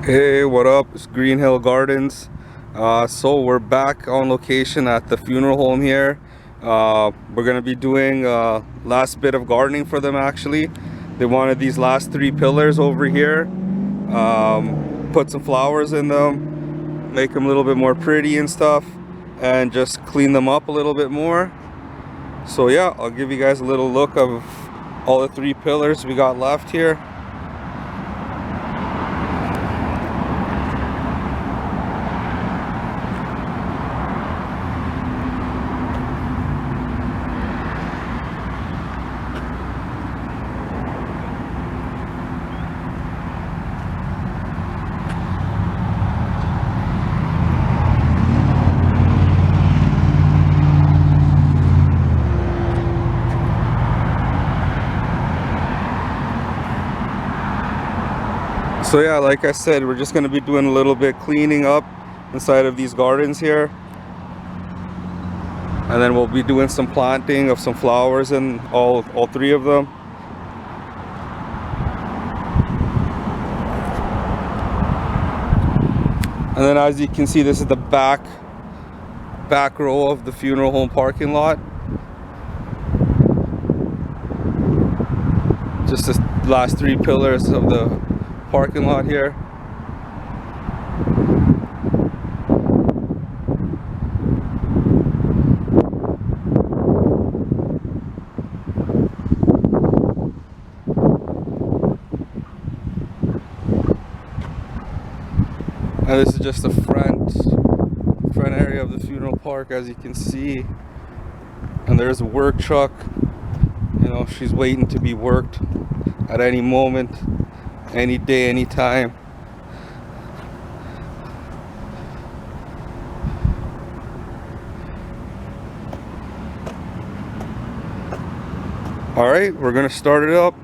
Hey, what up? It's Green Hill Gardens. So we're back on location at the funeral home here. We're gonna be doing last bit of gardening for them. Actually, they wanted these last 3 pillars over here. Put some flowers in them, make them a little bit more pretty and stuff, and just clean them up a little bit more. So yeah, I'll give you guys a little look of all the 3 pillars we got left here. So yeah, like I said, we're just going to be doing a little bit cleaning up inside of these gardens here. And then we'll be doing some planting of some flowers in all 3 of them. And then as you can see, this is the back row of the funeral home parking lot. Just the last 3 pillars of the parking lot here. And this is just the front area of the funeral park, as you can see. And there's a work truck. You know, she's waiting to be worked at any moment, any day, any time. All right, we're gonna start it up.